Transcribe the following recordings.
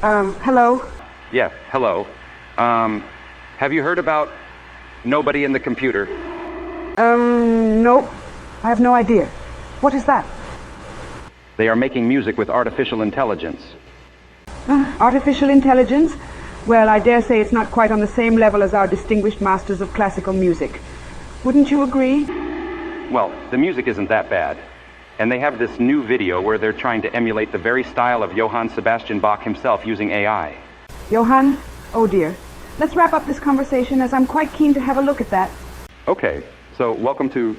Hello? Yeah, hello. Have you heard about Nobody and the Computer? Nope. I have no idea. What is that? They are making music with artificial intelligence. Artificial intelligence? Well, I dare say it's not quite on the same level as our distinguished masters of classical music. Wouldn't you agree? Well, the music isn't that bad. And they have this new video where they're trying to emulate the very style of Johann Sebastian Bach himself using AI. Johann? Oh dear. Let's wrap up this conversation as I'm quite keen to have a look at that. Okay, so welcome to...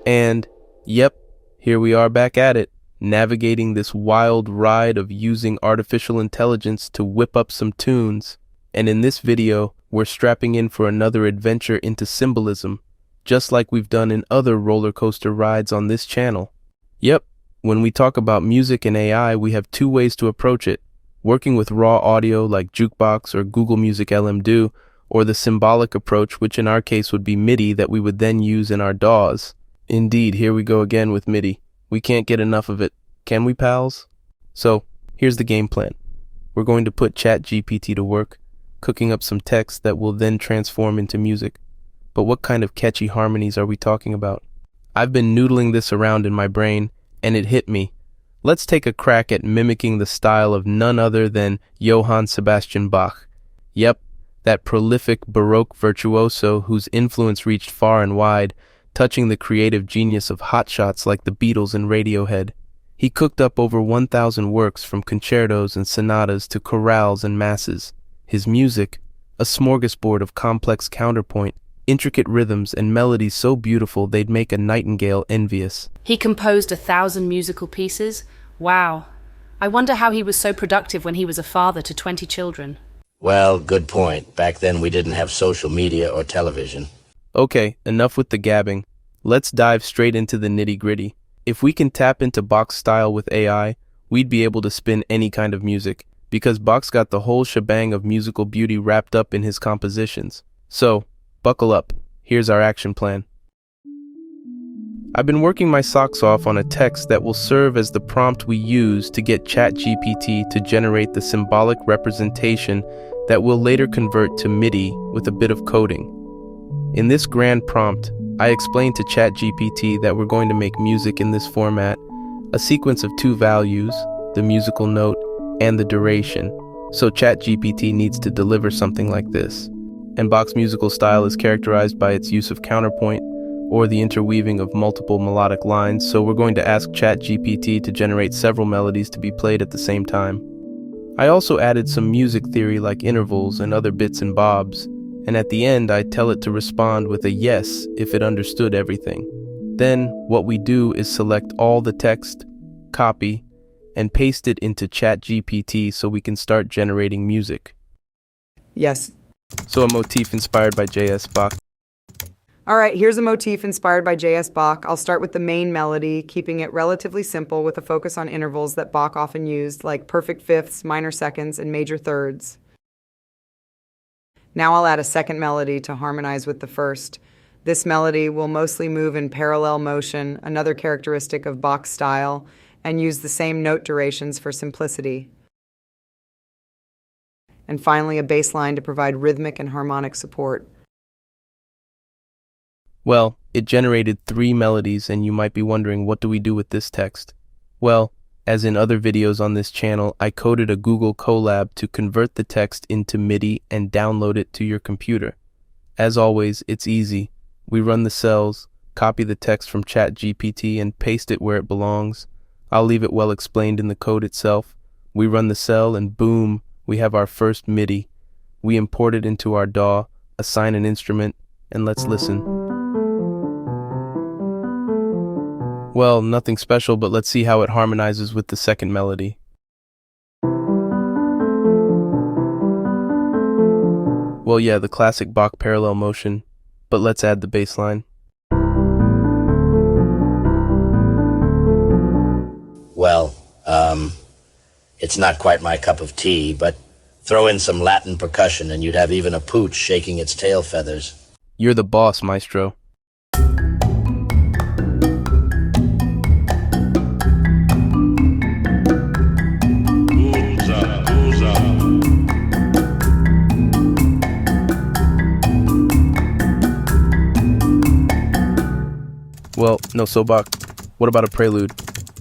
And, yep, here we are back at it, navigating this wild ride of using artificial intelligence to whip up some tunes. And in this video, we're strapping in for another adventure into symbolism, just like we've done in other roller coaster rides on this channel. Yep, when we talk about music and AI, we have two ways to approach it, working with raw audio like Jukebox or Google Music LM2, or the symbolic approach, which in our case would be Midi that we would then use in our DAWs. Indeed, here we go again with Midi. We can't get enough of it. Can we, pals? So, here's the game plan. We're going to put ChatGPT to work, cooking up some text that will then transform into music. But what kind of catchy harmonies are we talking about? I've been noodling this around in my brain, and it hit me. Let's take a crack at mimicking the style of none other than Johann Sebastian Bach. Yep, that prolific Baroque virtuoso whose influence reached far and wide, touching the creative genius of hotshots like the Beatles and Radiohead. He cooked up over 1,000 works from concertos and sonatas to chorales and masses. His music, a smorgasbord of complex counterpoint, intricate rhythms and melodies so beautiful they'd make a nightingale envious. He composed 1,000 musical pieces? Wow. I wonder how he was so productive when he was a father to 20 children. Well, good point. Back then we didn't have social media or television. Okay, enough with the gabbing. Let's dive straight into the nitty-gritty. If we can tap into Bach's style with AI, we'd be able to spin any kind of music, because Bach's got the whole shebang of musical beauty wrapped up in his compositions. So, buckle up. Here's our action plan. I've been working my socks off on a text that will serve as the prompt we use to get ChatGPT to generate the symbolic representation that we'll later convert to Midi with a bit of coding. In this grand prompt, I explained to ChatGPT that we're going to make music in this format, a sequence of two values, the musical note and the duration. So ChatGPT needs to deliver something like this. And Bach's musical style is characterized by its use of counterpoint, or the interweaving of multiple melodic lines, so we're going to ask ChatGPT to generate several melodies to be played at the same time. I also added some music theory like intervals and other bits and bobs, and at the end I tell it to respond with a yes if it understood everything. Then what we do is select all the text, copy, and paste it into ChatGPT so we can start generating music. Yes. So a motif inspired by J.S. Bach. All right, here's a motif inspired by J.S. Bach. I'll start with the main melody, keeping it relatively simple with a focus on intervals that Bach often used, like perfect fifths, minor seconds, and major thirds. Now I'll add a second melody to harmonize with the first. This melody will mostly move in parallel motion, another characteristic of Bach's style, and use the same note durations for simplicity. And finally, a bass line to provide rhythmic and harmonic support. Well, it generated 3 melodies, and you might be wondering, what do we do with this text? Well, as in other videos on this channel, I coded a Google Colab to convert the text into Midi and download it to your computer. As always, it's easy. We run the cells, copy the text from ChatGPT, and paste it where it belongs. I'll leave it well explained in the code itself. We run the cell, and boom, we have our first Midi. We import it into our DAW, assign an instrument, and let's listen. Well, nothing special, but let's see how it harmonizes with the second melody. Well, yeah, the classic Bach parallel motion, but let's add the bass line. Well, it's not quite my cup of tea, but throw in some Latin percussion and you'd have even a pooch shaking its tail feathers. You're the boss, maestro. Well, no, so Bach, what about a prelude?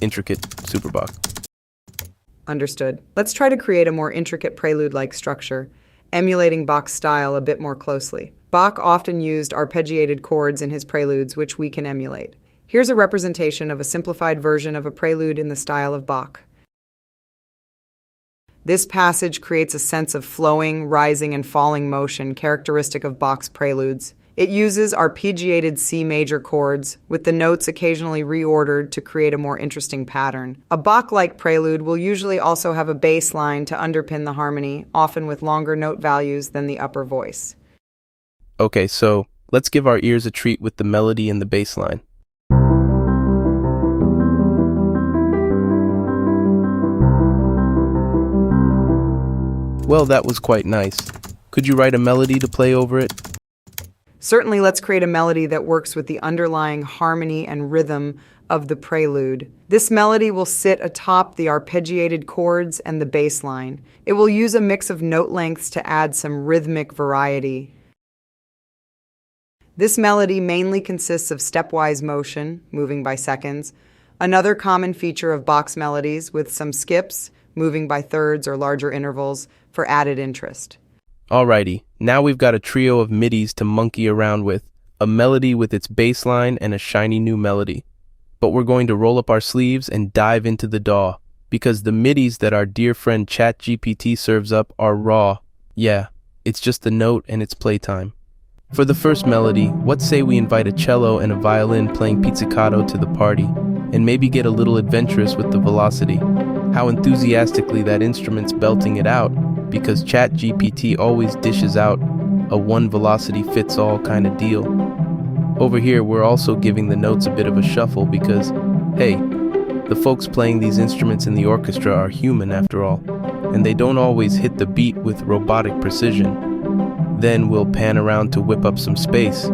Intricate, super Bach. Understood. Let's try to create a more intricate prelude-like structure, emulating Bach's style a bit more closely. Bach often used arpeggiated chords in his preludes, which we can emulate. Here's a representation of a simplified version of a prelude in the style of Bach. This passage creates a sense of flowing, rising, and falling motion characteristic of Bach's preludes. It uses arpeggiated C major chords, with the notes occasionally reordered to create a more interesting pattern. A Bach-like prelude will usually also have a bass line to underpin the harmony, often with longer note values than the upper voice. Okay, so let's give our ears a treat with the melody and the bass line. Well, that was quite nice. Could you write a melody to play over it? Certainly, let's create a melody that works with the underlying harmony and rhythm of the prelude. This melody will sit atop the arpeggiated chords and the bass line. It will use a mix of note lengths to add some rhythmic variety. This melody mainly consists of stepwise motion, moving by seconds, another common feature of Bach's melodies, with some skips, moving by thirds or larger intervals, for added interest. Alrighty, now we've got a trio of midis to monkey around with, a melody with its bass line and a shiny new melody. But we're going to roll up our sleeves and dive into the DAW, because the midis that our dear friend ChatGPT serves up are raw. Yeah, it's just the note and it's playtime. For the first melody, what say we invite a cello and a violin playing pizzicato to the party, and maybe get a little adventurous with the velocity. How enthusiastically that instrument's belting it out, because ChatGPT always dishes out a one-velocity-fits-all kind of deal. Over here, we're also giving the notes a bit of a shuffle because, hey, the folks playing these instruments in the orchestra are human after all, and they don't always hit the beat with robotic precision. Then we'll pan around to whip up some space.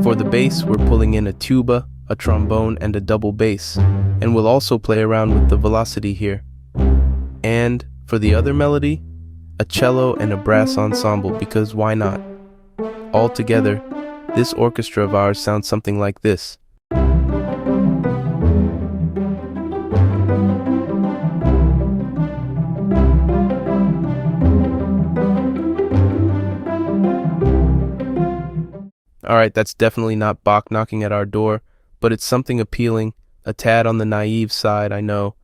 For the bass, we're pulling in a tuba, a trombone, and a double bass, and we'll also play around with the velocity here. And for the other melody, a cello and a brass ensemble, because why not? All together, this orchestra of ours sounds something like this. Alright, that's definitely not Bach knocking at our door, but it's something appealing, a tad on the naive side, I know.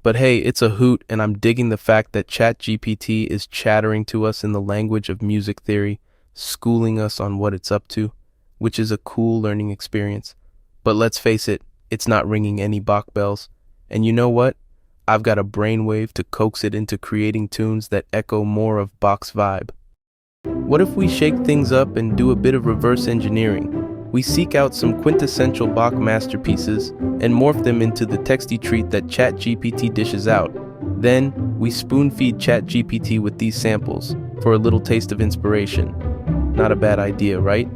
But hey, it's a hoot, and I'm digging the fact that ChatGPT is chattering to us in the language of music theory, schooling us on what it's up to, which is a cool learning experience. But let's face it, it's not ringing any Bach bells. And you know what? I've got a brainwave to coax it into creating tunes that echo more of Bach's vibe. What if we shake things up and do a bit of reverse engineering? We seek out some quintessential Bach masterpieces and morph them into the texty treat that ChatGPT dishes out. Then, we spoon-feed ChatGPT with these samples for a little taste of inspiration. Not a bad idea, right?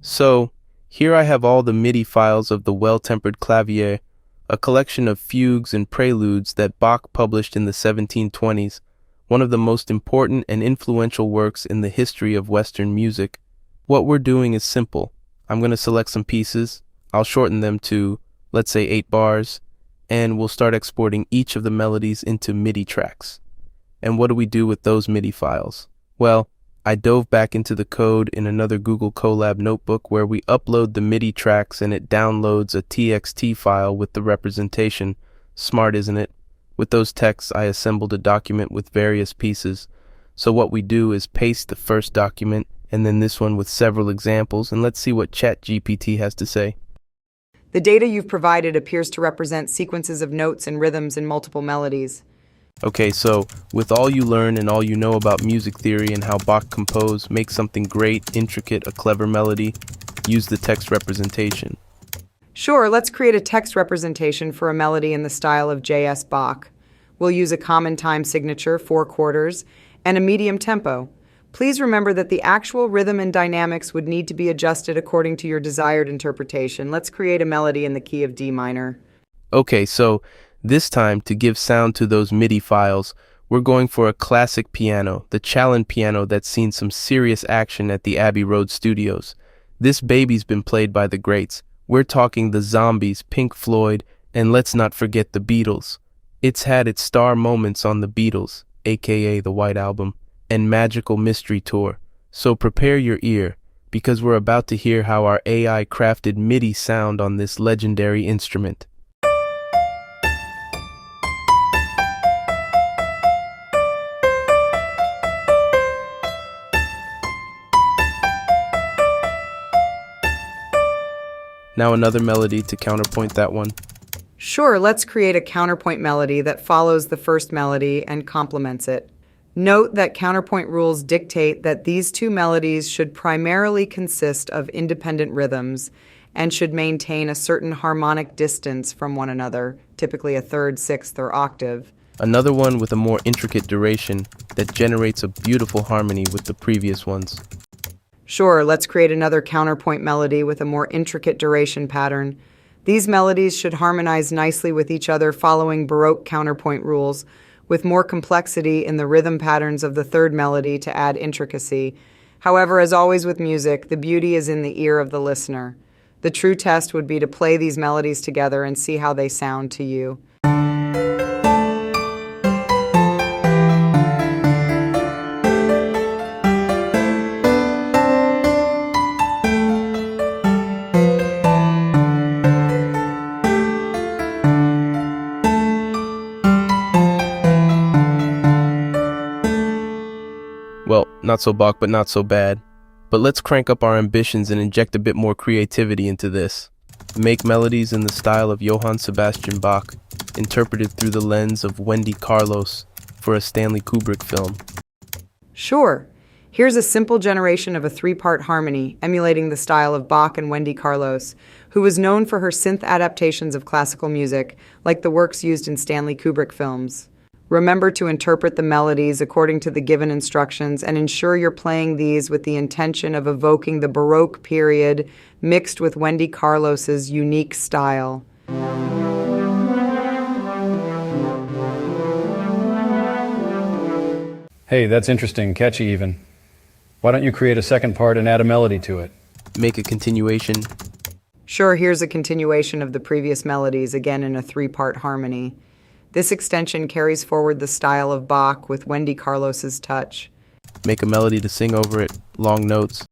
So, here I have all the MIDI files of the Well-Tempered Clavier, a collection of fugues and preludes that Bach published in the 1720s, one of the most important and influential works in the history of Western music. What we're doing is simple. I'm going to select some pieces, I'll shorten them to, let's say 8 bars, and we'll start exporting each of the melodies into MIDI tracks. And what do we do with those MIDI files? Well, I dove back into the code in another Google Colab Notebook where we upload the MIDI tracks and it downloads a TXT file with the representation. Smart, isn't it? With those texts, I assembled a document with various pieces. So what we do is paste the first document and then this one with several examples, and let's see what ChatGPT has to say. The data you've provided appears to represent sequences of notes and rhythms in multiple melodies. Okay, so with all you learn and all you know about music theory and how Bach composed, make something great, intricate, a clever melody, use the text representation. Sure, let's create a text representation for a melody in the style of J.S. Bach. We'll use a common time signature, 4/4, and a medium tempo. Please remember that the actual rhythm and dynamics would need to be adjusted according to your desired interpretation. Let's create a melody in the key of D minor. Okay, so this time, to give sound to those MIDI files, we're going for a classic piano, the Challen piano that's seen some serious action at the Abbey Road studios. This baby's been played by the greats. We're talking the Zombies, Pink Floyd, and let's not forget the Beatles. It's had its star moments on the Beatles, aka the White Album, and Magical Mystery Tour. So prepare your ear, because we're about to hear how our AI crafted MIDI sound on this legendary instrument. Now another melody to counterpoint that one. Sure, let's create a counterpoint melody that follows the first melody and complements it. Note that counterpoint rules dictate that these two melodies should primarily consist of independent rhythms and should maintain a certain harmonic distance from one another, typically a third, sixth, or octave. Another one with a more intricate duration that generates a beautiful harmony with the previous ones. Sure, let's create another counterpoint melody with a more intricate duration pattern. These melodies should harmonize nicely with each other following Baroque counterpoint rules, with more complexity in the rhythm patterns of the third melody to add intricacy. However, as always with music, the beauty is in the ear of the listener. The true test would be to play these melodies together and see how they sound to you. Well, not so Bach, but not so bad. But let's crank up our ambitions and inject a bit more creativity into this. Make melodies in the style of Johann Sebastian Bach, interpreted through the lens of Wendy Carlos for a Stanley Kubrick film. Sure. Here's a simple generation of a three-part harmony, emulating the style of Bach and Wendy Carlos, who was known for her synth adaptations of classical music, like the works used in Stanley Kubrick films. Remember to interpret the melodies according to the given instructions and ensure you're playing these with the intention of evoking the Baroque period mixed with Wendy Carlos's unique style. Hey, that's interesting, catchy even. Why don't you create a second part and add a melody to it? Make a continuation. Sure, here's a continuation of the previous melodies, again in a three-part harmony. This extension carries forward the style of Bach with Wendy Carlos's touch. Make a melody to sing over it, long notes.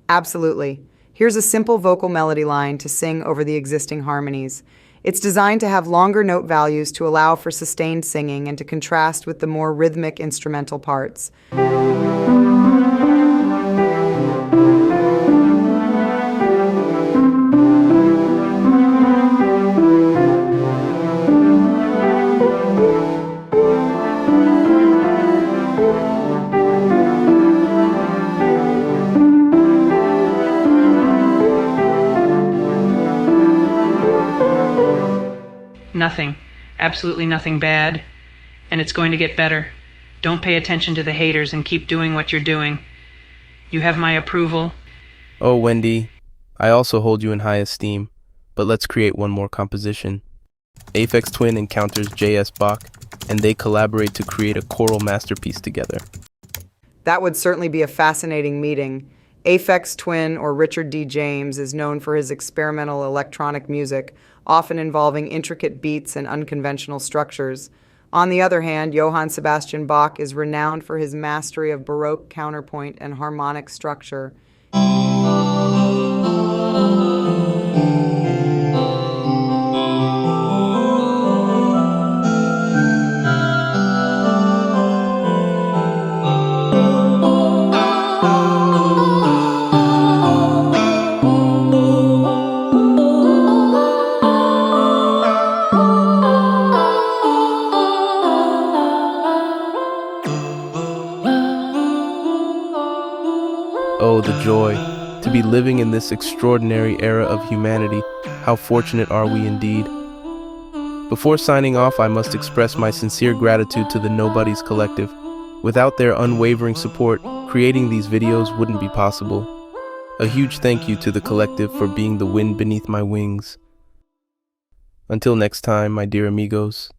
Absolutely. Here's a simple vocal melody line to sing over the existing harmonies. It's designed to have longer note values to allow for sustained singing and to contrast with the more rhythmic instrumental parts. Nothing. Absolutely nothing bad. And it's going to get better. Don't pay attention to the haters and keep doing what you're doing. You have my approval. Oh, Wendy, I also hold you in high esteem, but let's create one more composition. Aphex Twin encounters J.S. Bach, and they collaborate to create a choral masterpiece together. That would certainly be a fascinating meeting. Aphex Twin, or Richard D. James, is known for his experimental electronic music, often involving intricate beats and unconventional structures. On the other hand, Johann Sebastian Bach is renowned for his mastery of Baroque counterpoint and harmonic structure. Oh, the joy to be living in this extraordinary era of humanity. How fortunate are we indeed. Before signing off, I must express my sincere gratitude to the Nobodies Collective. Without their unwavering support, creating these videos wouldn't be possible. A huge thank you to the collective for being the wind beneath my wings. Until next time, my dear amigos.